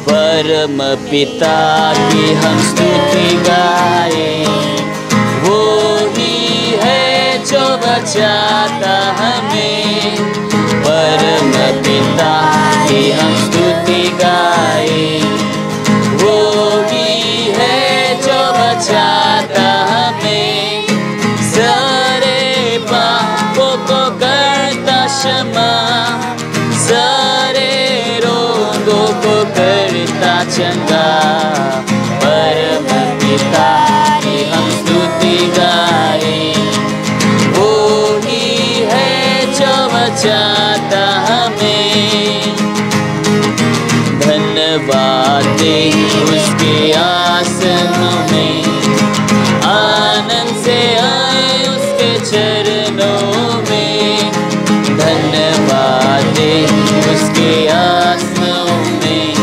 परम पिता की हम स्तुति गाए, वो ही है जो बचाता हमें। परम पिता की हम स्तुति गाए, वो ही है जो बचाता हमें। सारे पापों को करता क्षमा, सारे रोगों को करता चंगा। परम पिता की हम स्तुति गाए, वो ही है जो बचाता हमें। धन्यवाद दे उसके आसनों में, आनंद से आए उसके चरणों में। धन्यवाद दे उसके आसनों में,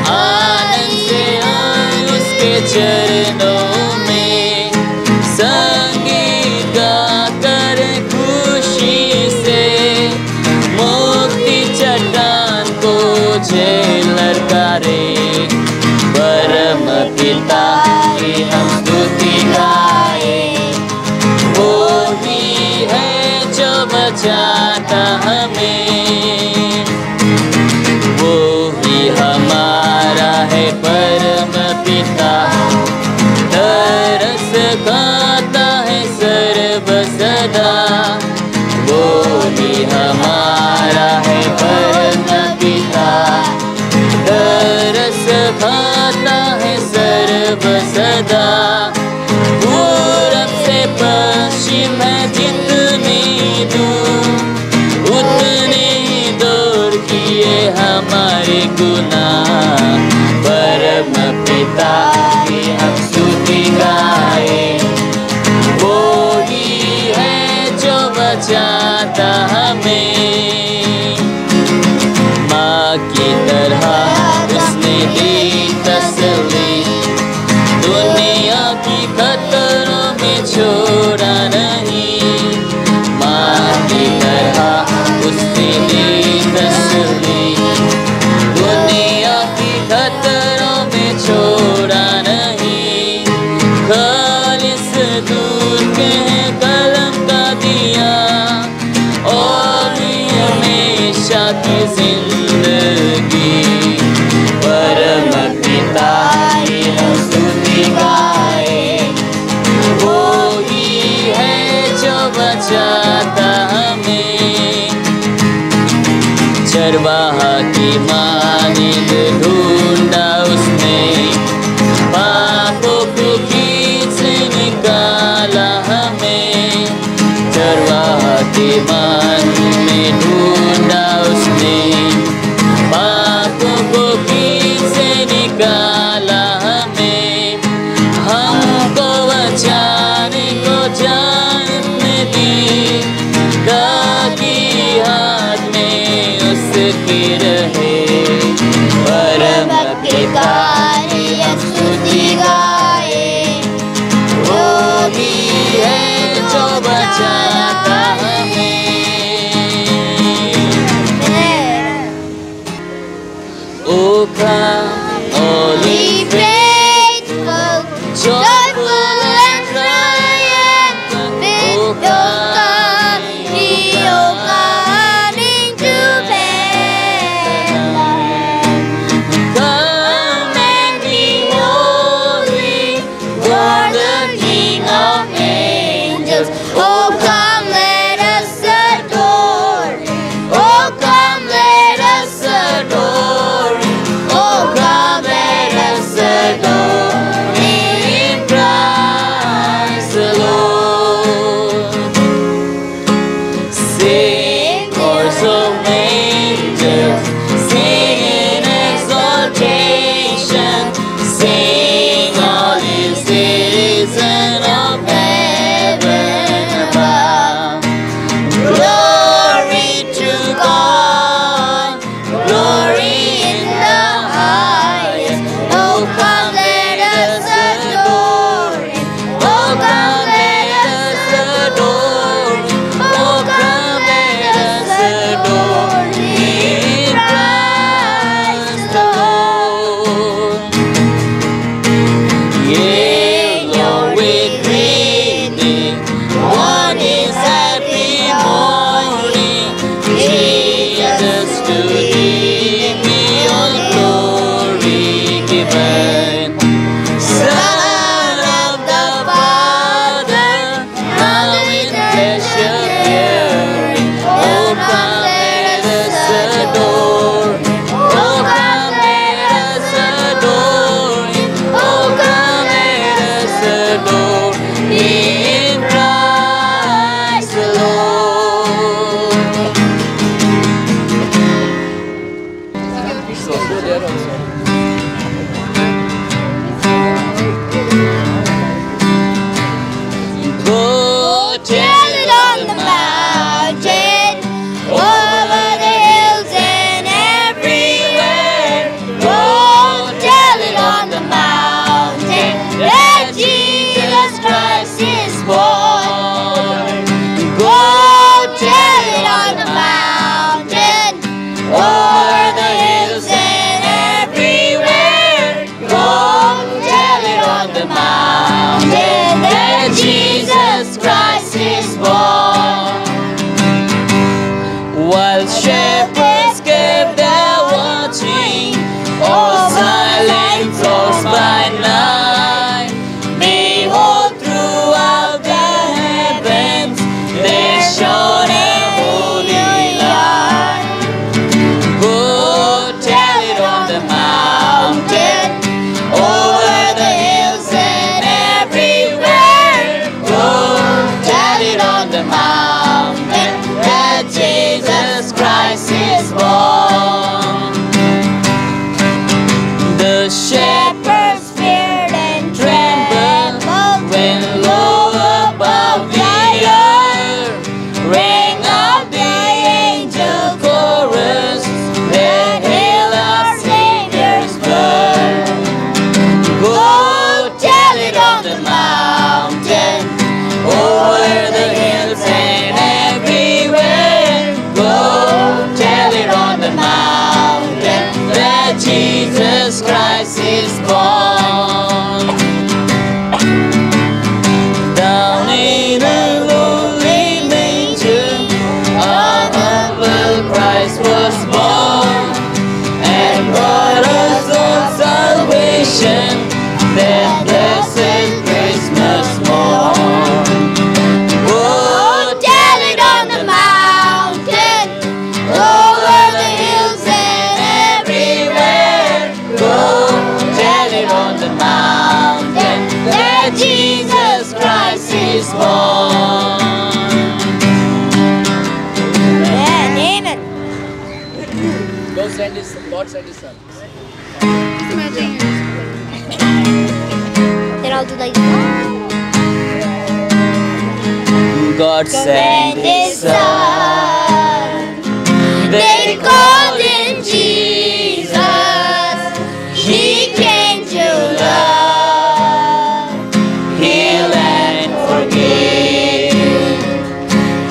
आनंद से आए उसके चरणों में। संगीत गाकर खुशी से मुक्ति चट्टान को जय ललकारे। परम पिता की हम स्तुति गाए, वो ही है जो बचाता हमें। वो ही हमारा है परम पिता, तरस खाता है सर्व सदा। वो ही हमारा है परम पिता, तरस खाता है सर्व सदा। पूरब से पश्चिम है जितनी दूर, उतने ही दूर किए हमारे गुनाह। परम पिता की हम स्तुति गाए, वो ही है जो बचाता हमें। माँ की तरह उसने दी तसल्ली, दुनिया की खतरों में छोड़ा नहीं। माँ की तरह उसने दी तसल्ली, दुनिया की खतरों में छोड़ा नहीं। खालिस दूध के कलम का दिया, और हमेशा की जिंदगी। परम पिता की हम स्तुति गाए, वो ही है जो बचाता हमें। चरवाहा की मानिंद ढूंढा उसने, पापों को खींच निकाला हमें। चरवाहा की मान में ढूंढा उसने, पापों को खींच निकाला हमें। हमको बचाने को जान दी, ताकि हाथ में उसके रहे। परम पिता की हम स्तुति गाए, वो ही है जो बचाता हमें। Oh come, all ye faithful, joyful and triumphant, O God into Bethlehem. shepherds kept their watching, all silent flocks by night. Behold, throughout the heavens there shone a holy light. Go tell it on the mountain, over the hills and everywhere. Go tell it on the mountain that Jesus Christ is born. The shepherds feared and trembled when low above the earth rang out the angel chorus that hailed our Savior's birth. Go tell it on the mountain, over the hills and everywhere. Go tell it on the mountain that Jesus Christ is born. Down in a lowly manger, our humble Christ was born, and brought us all salvation, that blessed Christmas morn. Go tell it on the mountain, over the hills and everywhere. Go tell it on the mountain that Jesus Christ is born. Amen. God send His Son. Then I'll do like God sent His Son. They called Him Jesus. He came to love, heal and forgive.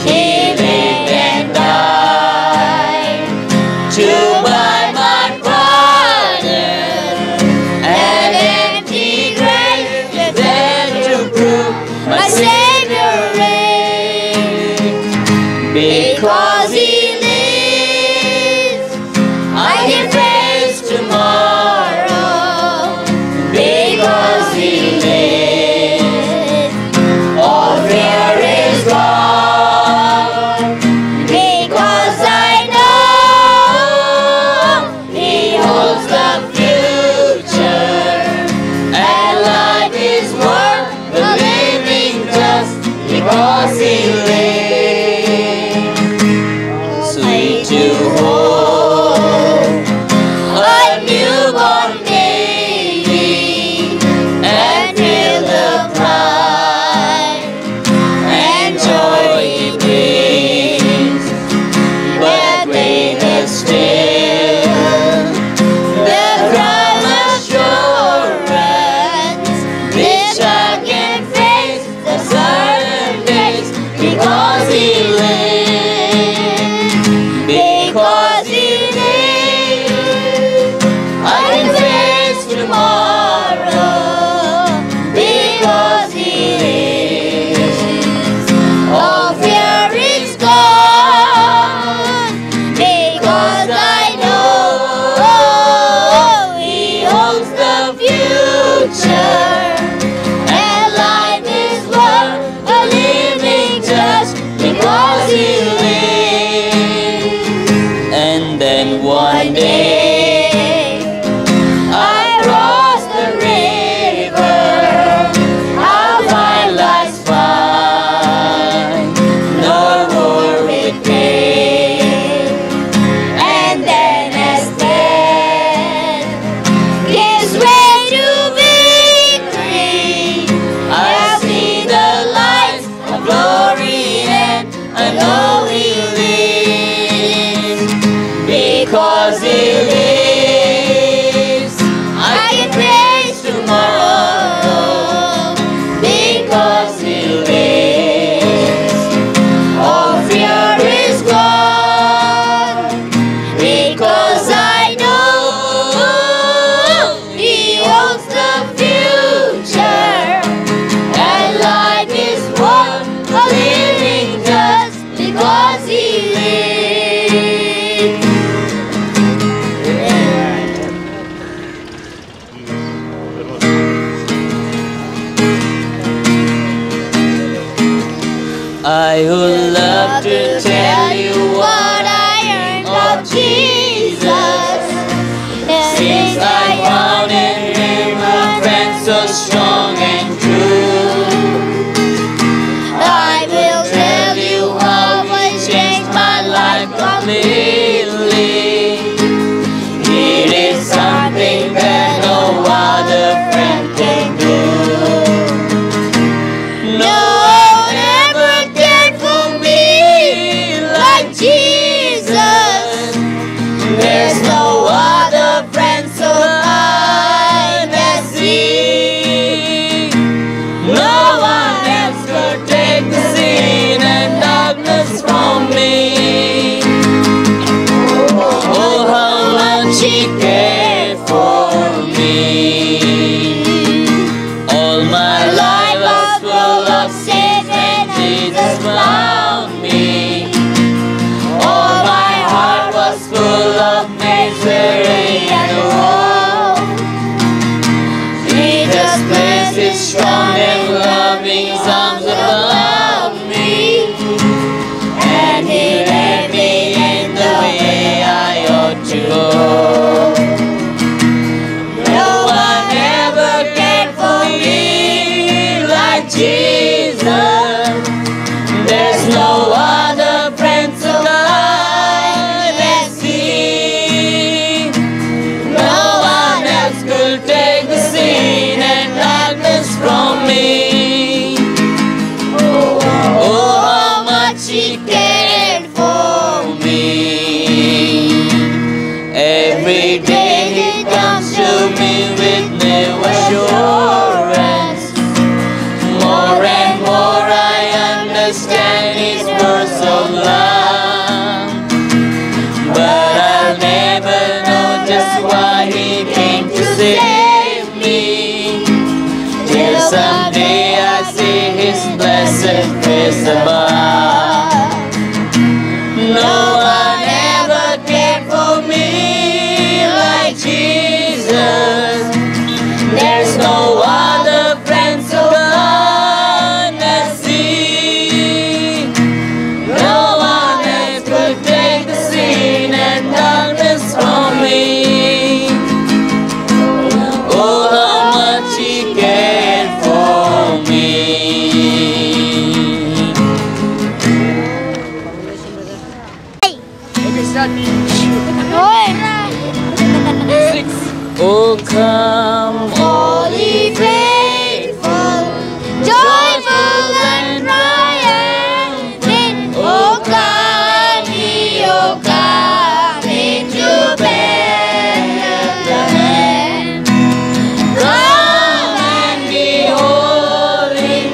He lived and died to buy my pardon. An empty grave is there to prove my Savior reigned. Because want to tell you what I earned of Jesus. Since I found in Him a friend so strong and true, I will tell you how He changed my life completely. It is something that no other friend can do. No one ever cared for me like Jesus. There's no other friend so kind as He. No one else could take the sin and darkness from me. Oh, how much He cared for me. All my life was full of sin and Jesus found me. All my heart was full of misery and woe. He just placed His strong and loving arms above me, and He led me in the way I ought to go. No one ever cared for me like Jesus. There's no other friend so kind as He. No one else could take the sin and darkness from me. Oh, how much He cared for me. Every day He comes to me with new assurance. More and more I understand His words of love, but I'll never know just why He came to save me, till someday I see His blessed face above. No one ever cared for me like Jesus. There's no other friend so kind as He. No one else could take the sin and darkness from me. Oh, how much He cared for me. Okay, start. Oh, come, all ye faithful, joyful and triumphant. Oh, come ye, oh, come into Bethlehem. Come and behold Him,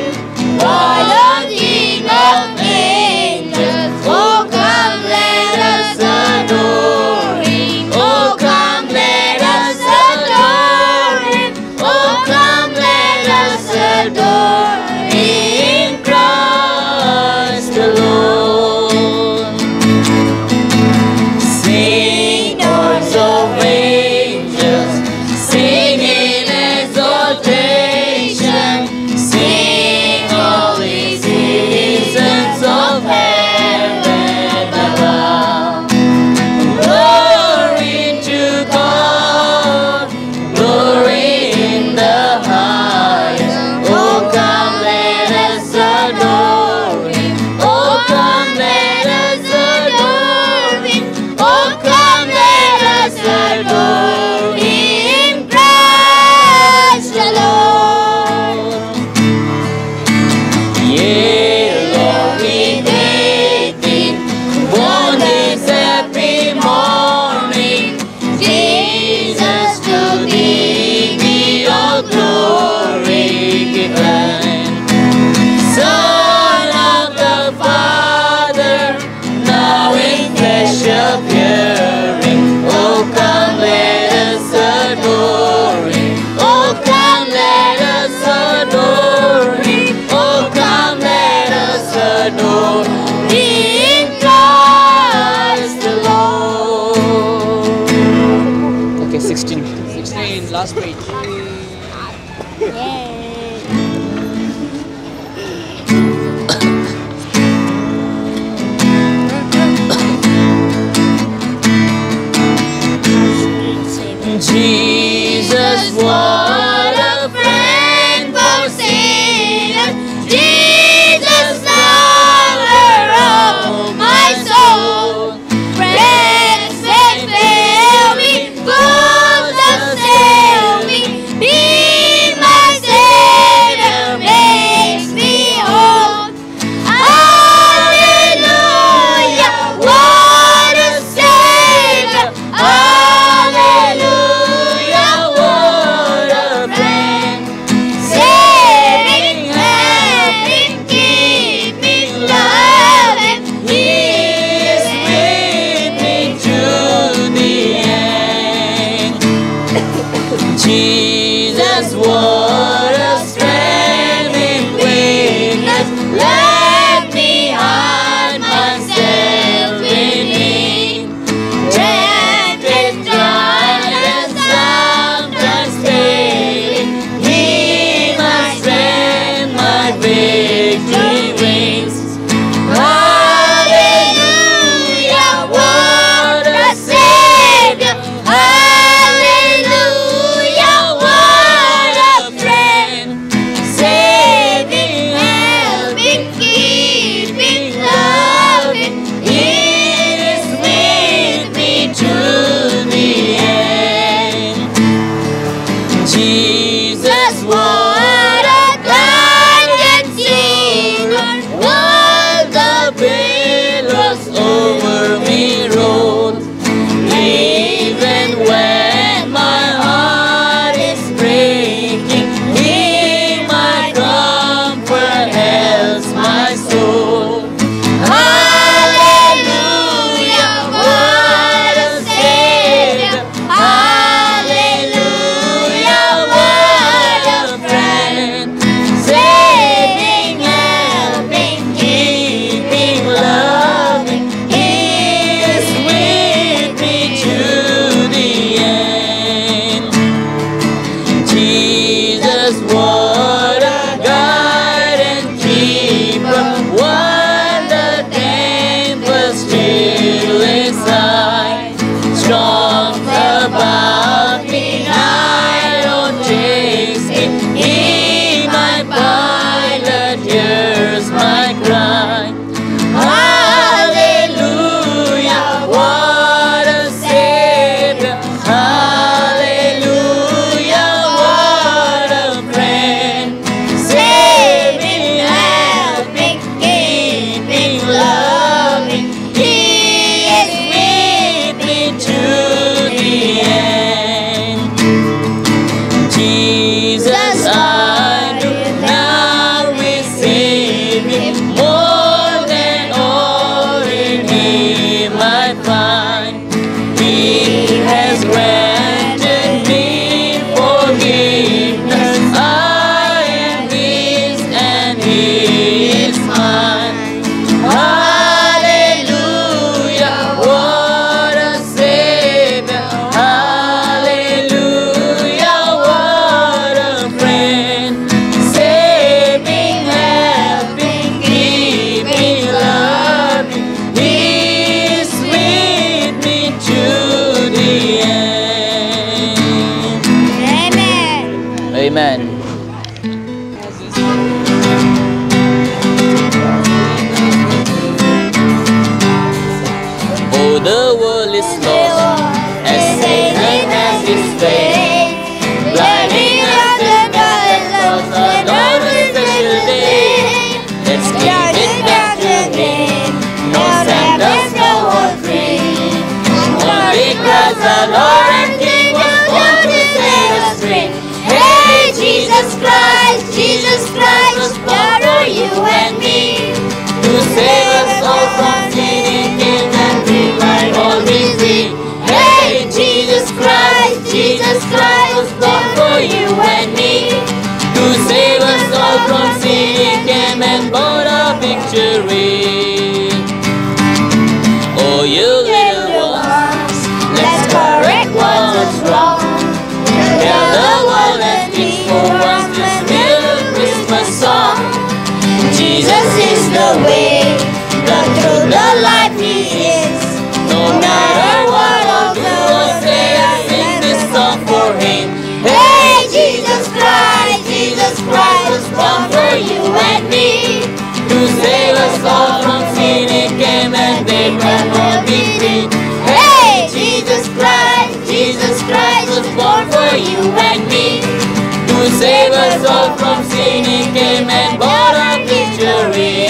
for the King of angels. Oh, come, let us adore Him. Oh, come, let us adore Him. Oh, come, let us adore in Christ the Lord. Sing, horns of angels, sing in exaltation. Sing, all ye citizens of heaven above. Glory to God, glory in the highest. Oh, come, let us adore Him. Oh, come, let us adore Him. Oh, come, let us adore Him, Christ the Lord. Yea, Lord, we hail Thee, born this happy morning. Jesus, to Thee be all glory given. Son of the Father, now in flesh appearing. Oh, come, let us adore Him. Oh, come, let us adore Him. Oh, come, let us adore in Christ the Lord. Okay, 16. 16, last page. what a friend for sinners. Jesus, lover of my soul. Friends may fail me, foes assail me. Be my Savior makes me whole. Hallelujah, what a Savior. Hallelujah, what a friend. Saving, helping, keeping, loving. He is with me to the end. Jesus, what a strength in weakness. Let me hide myself in Him. Tempted, tried, and sometimes failing. He my strength, my victory wins. Hallelujah, what a Savior. Hallelujah, what a friend. Saving, helping, keeping, loving. He is with me to the end. Jesus, what a kind singer. While the billows over me roll, even when my heart is breaking, He my comfort helps my soul. Hallelujah, what a Savior. Hallelujah, what a friend. Saving, helping, keeping, loving. He is with me to the end. Jesus, what a guide and keeper. When the tempest still inside, storms about me, I don't chase it. He my pilot hears my cry. Hallelujah, what a Savior. Hallelujah, what a friend. Saving, helping, keeping, loving. He is with me to the end. Jesus, I do now receive Him. More than all in Him I find. He has granted me forgiveness. I am His and He is mine. Hallelujah, what a Savior. Hallelujah, what a friend. Saving, helping, keeping, loving. He is with me to the end. Amen. Amen. Oh, the world is lost as Satan has his way, blinding us and guiding us on a special day. Let's give it back to Him. No Santa's no one free. Only Christ our Lord and King was born to set us free. Hey, Jesus Christ was born for you and me. To save us all from sin, He came and we might all be free. Hey, Jesus Christ was born for you and me. To save us all from sin, He came and bought our victory. Oh, you little ones, let's correct what's wrong. Tell the world that peace for once this little Christmas song. Jesus is the way, the truth, the life He is. No matter what I'll do or say, I sing this song for Him. Hey, you and me. To save us all from sin, He came and they will all be free. Hey, Jesus Christ was born for you and me. To save us all from sin, He came and bought a victory.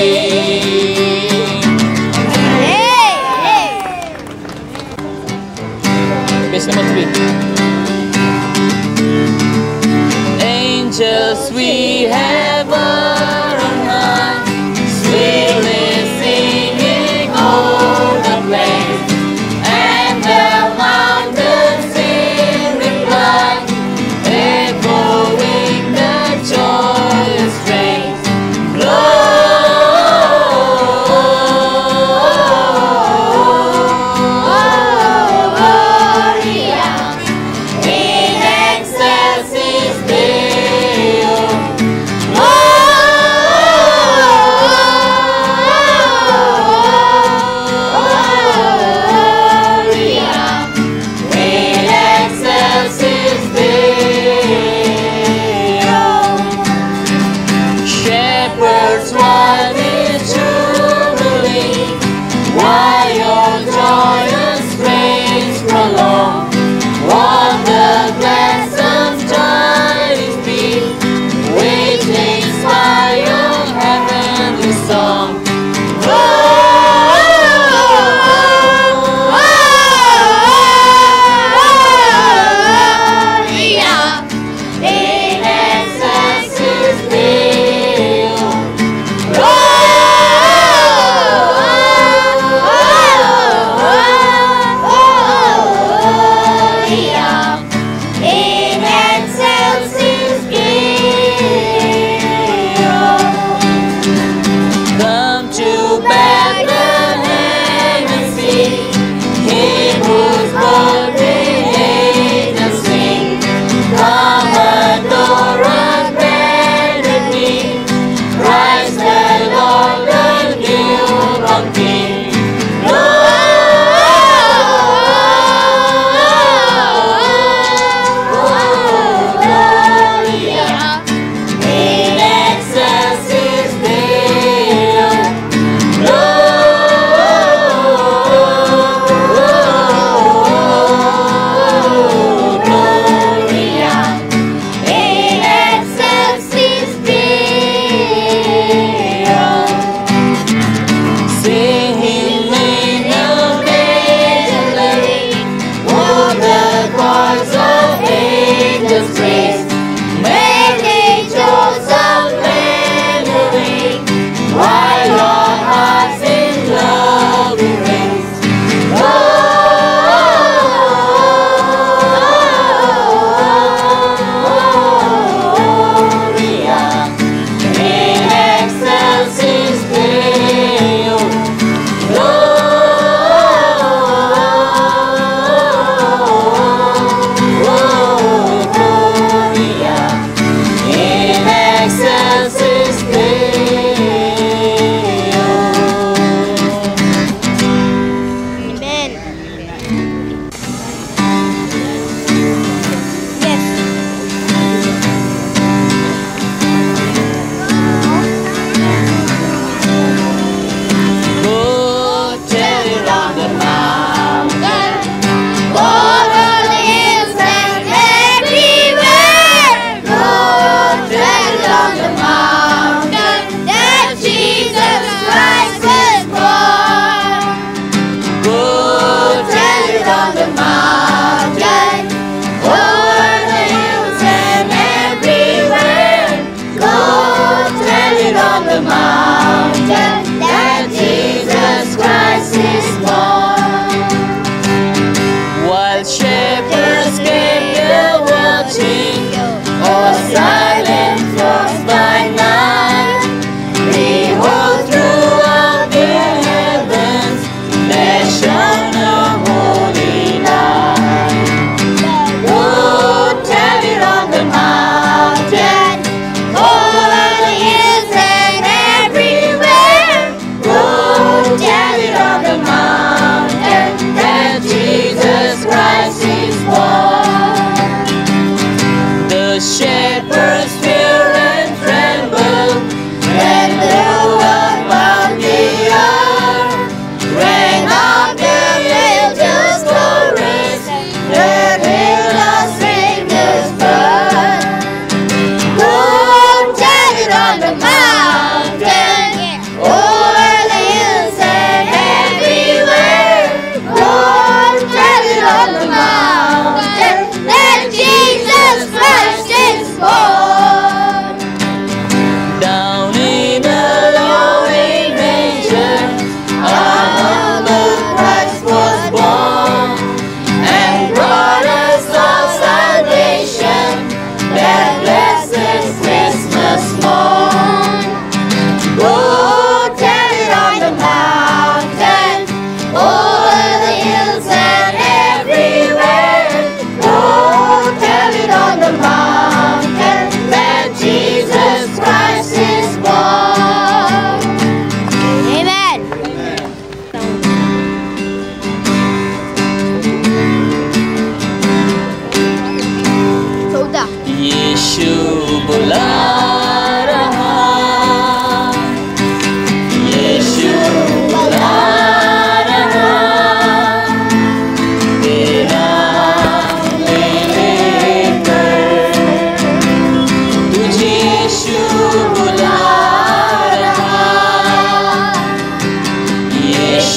Verse number 3. Angels we have on high, sweetly singing, oh, the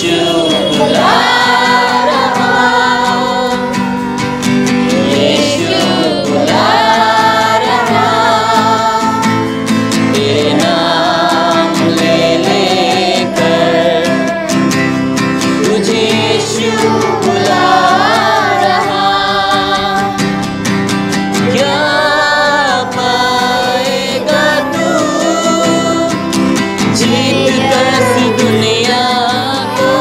यीशु बुला रहा, यीशु बुला रहा, तेरे नाम ले लेकर तुझे यीशु बुला रहा। क्या पाएगा तू जीत कर इस दुनिया को,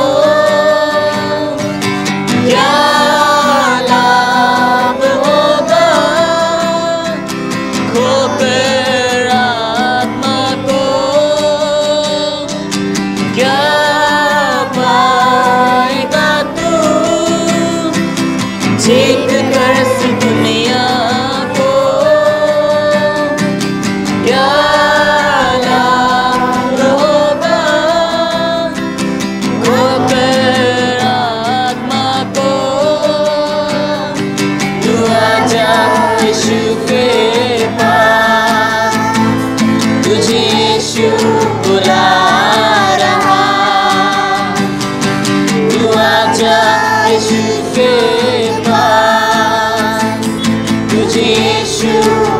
क्या लाभ होगा खोकर आत्मा को, क्या पाएगा तू जीत कर इस दुनिया को, क्या लाभ होगा खोकर आत्मा को। तू आजा यीशु के पास, तुझे यीशु बुला रहा। तू आजा यीशु के पास, तुझे यीशु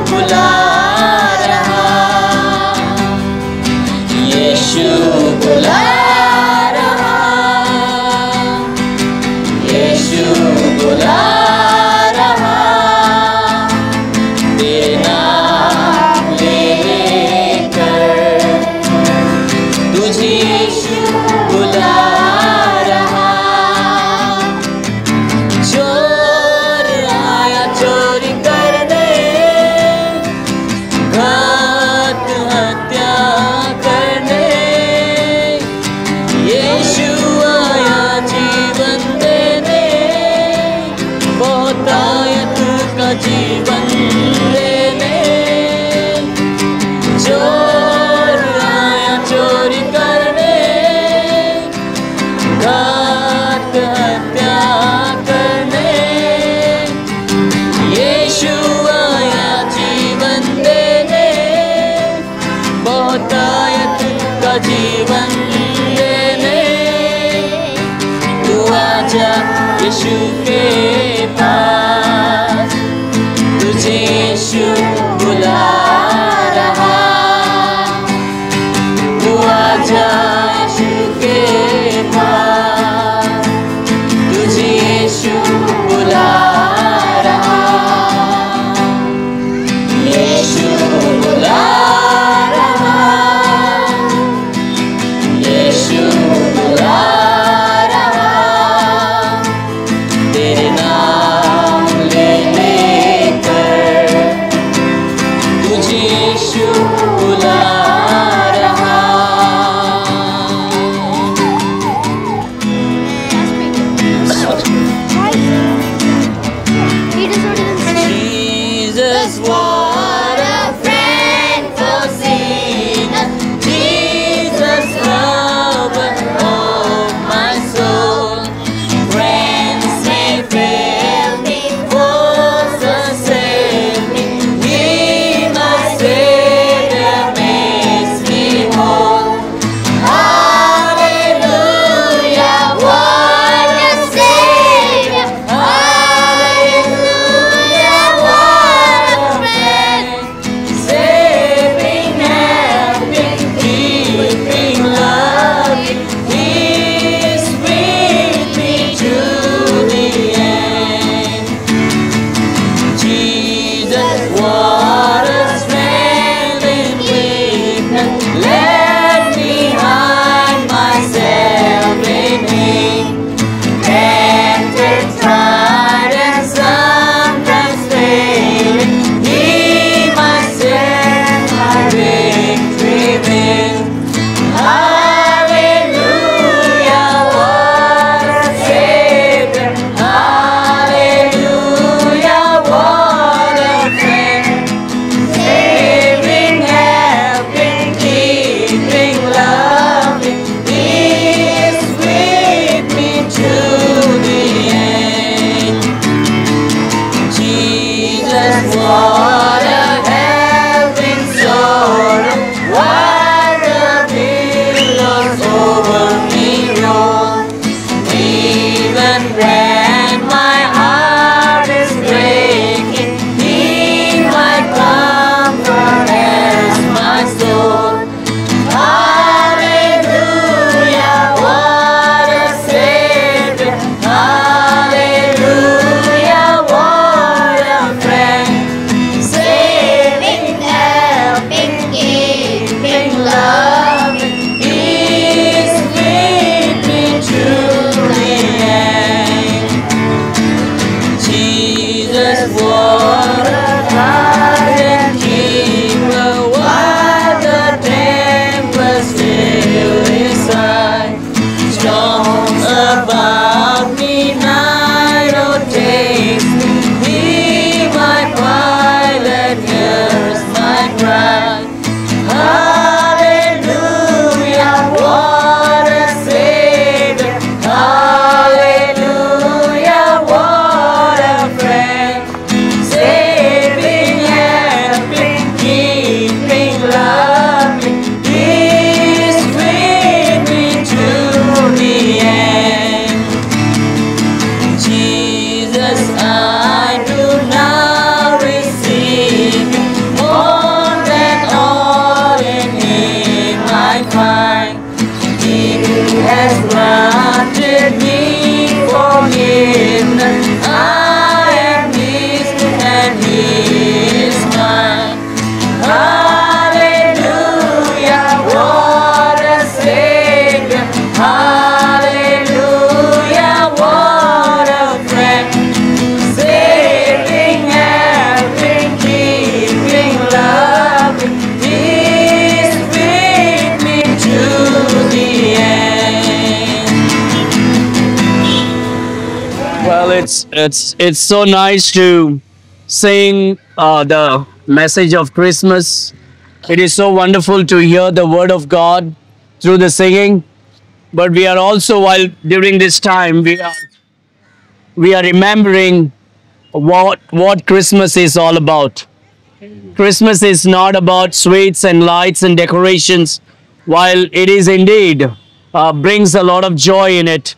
बुला रहा। यीशु बुला रहा, यीशु बुला रहा, तेरे नाम ले लेकर तुझे यीशु बुला रहा। चोर आया चोरी करने, घात हत्या करने, यीशु आया जीवन देने, बहुतायत का जीवन देने। चोर आया चोरी करने, घात हत्या करने, यीशु आया जीवन देने, बहुतायत का जीवन देने। तू आजा यीशु के पास, तुझे यीशु बुला रहा। तू आजा यीशु के पास, तुझे यीशु बुला रहा। यीशु बुला रहा, यीशु बुला रहा, तेरे नाम ले लेकर तुझे यीशु बुला रहा। He does not even say. Jesus, what a friend for sinners. Jesus, lover of my soul. Friends may fail me, foes forsake me. He, my Savior, makes me whole. Hallelujah, what a Savior. Hallelujah, what a friend. about me, night or day. Be my pilot, here's my cry. Hallelujah, what a Savior. Hallelujah, what a friend. Saving, helping, keeping, loving. He's with me to the end. Jesus, I do now receive more than all in Him I find. He has granted me forgiveness. I am His and He is mine. Hallelujah, what a Savior. Hallelujah, what a friend. Saving, helping, keeping, loving. He's with me to the end. Well, it's so nice to sing the message of Christmas. It is so wonderful to hear the word of God through the singing. But we are also, while during this time, we are remembering what Christmas is all about. Christmas is not about sweets and lights and decorations, while it is indeed brings a lot of joy in it.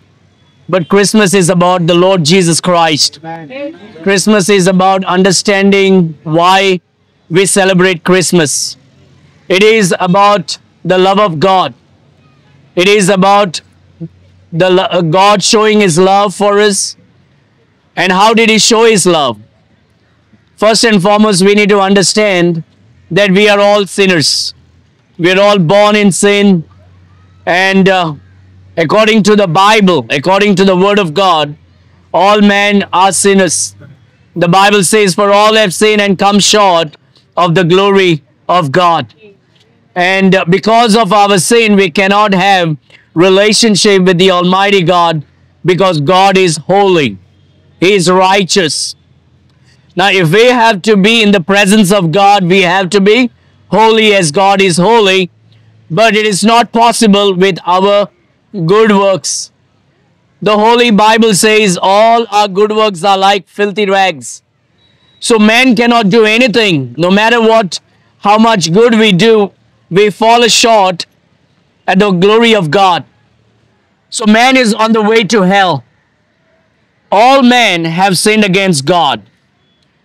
But Christmas is about the Lord Jesus Christ. Christmas is about understanding why we celebrate Christmas. It is about the love of God. It is about God showing His love for us. And how did He show His love? First and foremost, we need to understand that we are all sinners. We are all born in sin. And according to the Bible, according to the Word of God, all men are sinners. The Bible says, for all have sinned and come short of the glory of God. And because of our sin, we cannot have relationship with the Almighty God, because God is holy. He is righteous. Now, if we have to be in the presence of God, we have to be holy as God is holy. But it is not possible with our good works. The Holy Bible says all our good works are like filthy rags. So man cannot do anything. No matter how much good we do, we fall short at the glory of God. So man is on the way to hell. All men have sinned against God.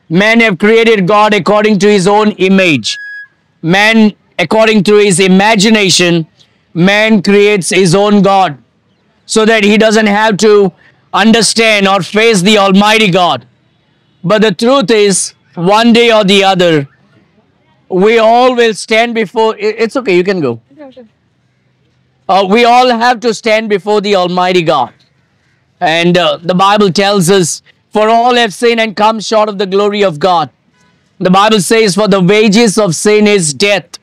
Men have created God according to his own image. Man, according to his imagination, man creates his own God, so that he doesn't have to understand or face the Almighty God. But the truth is, one day or the other, we all will stand before. It's okay, you can go. We all have to stand before the Almighty God. And the Bible tells us, for all have sinned and come short of the glory of God. The Bible says, for the wages of sin is death,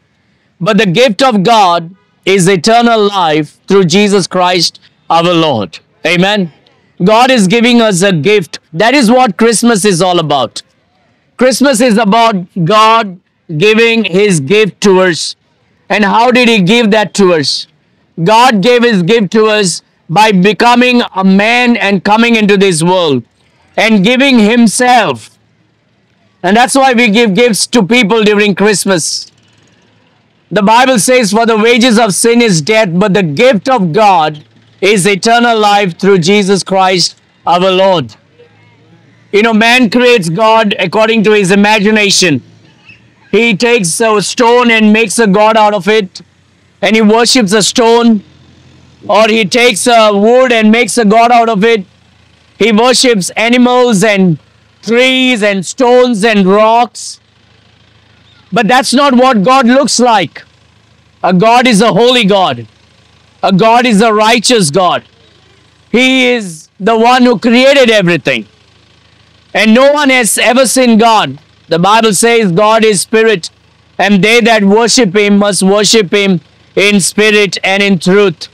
but the gift of God is eternal life through Jesus Christ our Lord. Amen. God is giving us a gift. That is what Christmas is all about. Christmas is about God giving His gift to us. And how did He give that to us? God gave His gift to us by becoming a man and coming into this world and giving Himself. And that's why we give gifts to people during Christmas. The Bible says, for the wages of sin is death, but the gift of God is eternal life through Jesus Christ our Lord. You know, man creates God according to his imagination. He takes a stone and makes a God out of it, and he worships a stone. Or he takes a wood and makes a God out of it. He worships animals and trees and stones and rocks. But that's not what God looks like. A God is a holy God. A God is a righteous God. He is the one who created everything. And no one has ever seen God. The Bible says God is spirit, and they that worship Him must worship Him in spirit and in truth.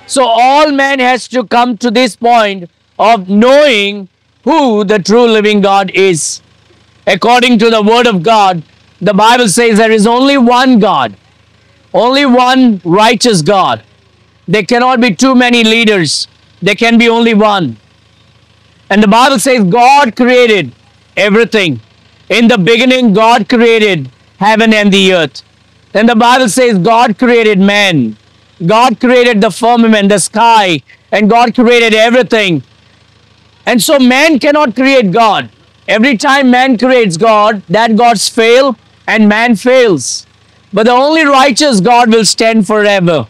So all man has to come to this point of knowing who the true living God is. According to the word of God, the Bible says there is only one God, only one righteous God. There cannot be too many leaders. There can be only one. And the Bible says God created everything. In the beginning, God created heaven and the earth. Then the Bible says God created man. God created the firmament, the sky, and God created everything. And so man cannot create God. Every time man creates God, that gods fail and man fails. But the only righteous God will stand forever.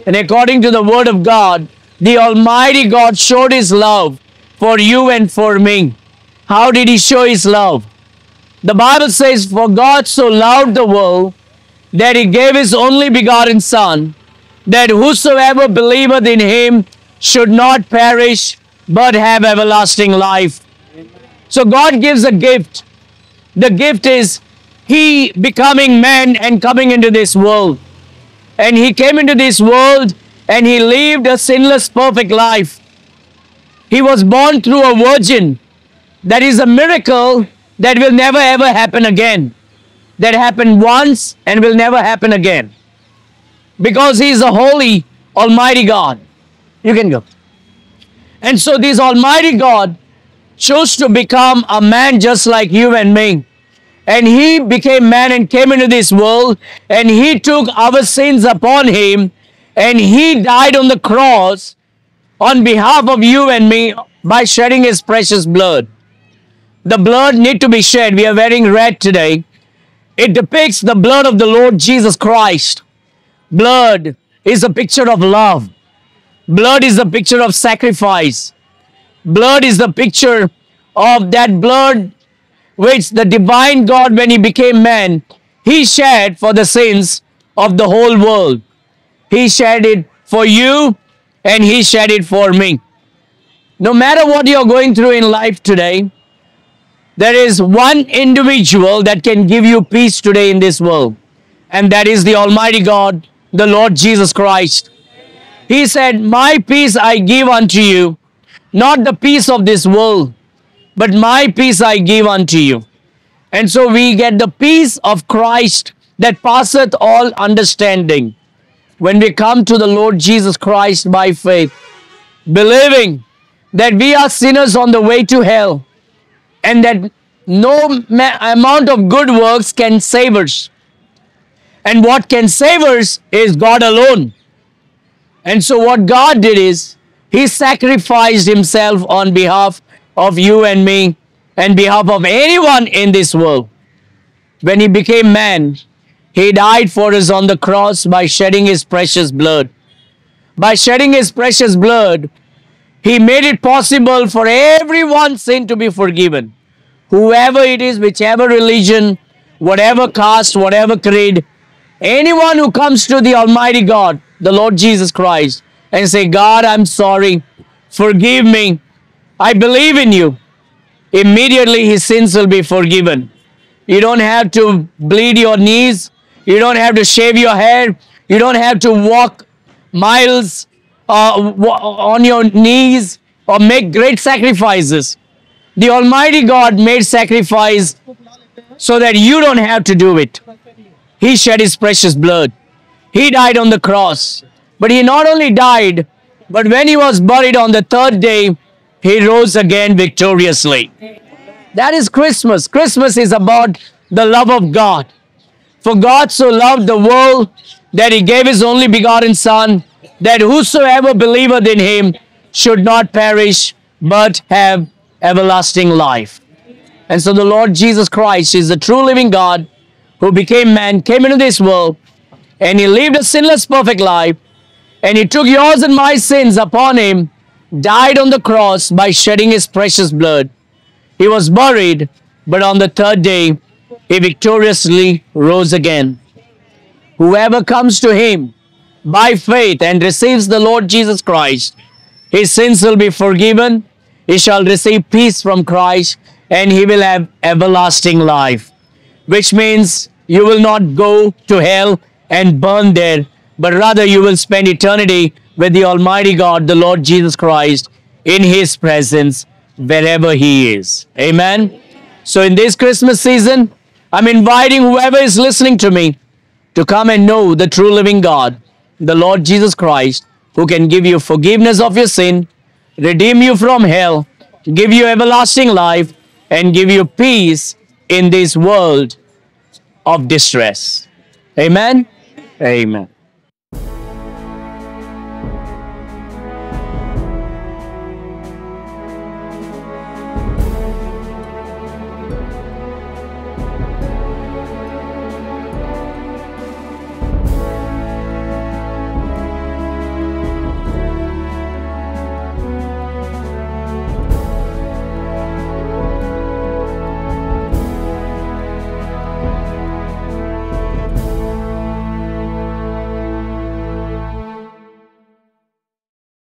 And according to the word of God, the Almighty God showed His love for you and for me. How did He show His love? The Bible says, for God so loved the world that He gave His only begotten Son, that whosoever believeth in Him should not perish, but have everlasting life. So God gives a gift. The gift is He becoming man and coming into this world. And He came into this world and He lived a sinless, perfect life. He was born through a virgin. That is a miracle that will never ever happen again. That happened once and will never happen again. Because He is a holy, almighty God. You can go. And so this almighty God chose to become a man just like you and me. And He became man and came into this world, and He took our sins upon Him, and He died on the cross on behalf of you and me by shedding His precious blood. The blood need to be shed. We are wearing red today. It depicts the blood of the Lord Jesus Christ. Blood is a picture of love. Blood is a picture of sacrifice. Blood is the picture of that blood which the divine God, when He became man, He shed for the sins of the whole world. He shed it for you and He shed it for me. No matter what you're going through in life today, there is one individual that can give you peace today in this world. And that is the Almighty God, the Lord Jesus Christ. He said, my peace I give unto you, not the peace of this world, but my peace I give unto you. And so we get the peace of Christ that passeth all understanding when we come to the Lord Jesus Christ by faith, believing that we are sinners on the way to hell, and that no amount of good works can save us. And what can save us is God alone. And so what God did is, He sacrificed Himself on behalf of you and me, and behalf of anyone in this world. When He became man, He died for us on the cross by shedding His precious blood. By shedding His precious blood, He made it possible for everyone's sin to be forgiven. Whoever it is, whichever religion, whatever caste, whatever creed, anyone who comes to the Almighty God, the Lord Jesus Christ, and say, God, I'm sorry, forgive me, I believe in you, immediately his sins will be forgiven. You don't have to bleed your knees, you don't have to shave your hair, you don't have to walk miles on your knees or make great sacrifices. The Almighty God made sacrifice so that you don't have to do it. He shed His precious blood. He died on the cross. But He not only died, but when He was buried on the third day, He rose again victoriously. That is Christmas. Christmas is about the love of God. For God so loved the world that He gave His only begotten Son, that whosoever believeth in Him should not perish, but have everlasting life. And so the Lord Jesus Christ is the true living God who became man, came into this world, and He lived a sinless, perfect life, and He took yours and my sins upon Him, died on the cross by shedding His precious blood. He was buried, but on the third day, He victoriously rose again. Whoever comes to Him by faith and receives the Lord Jesus Christ, his sins will be forgiven, he shall receive peace from Christ, and he will have everlasting life. Which means you will not go to hell and burn there, but rather you will spend eternity with the Almighty God, the Lord Jesus Christ, in His presence wherever He is. Amen. So in this Christmas season, I'm inviting whoever is listening to me to come and know the true living God, the Lord Jesus Christ, who can give you forgiveness of your sin, redeem you from hell, give you everlasting life, and give you peace in this world of distress. Amen. Amen.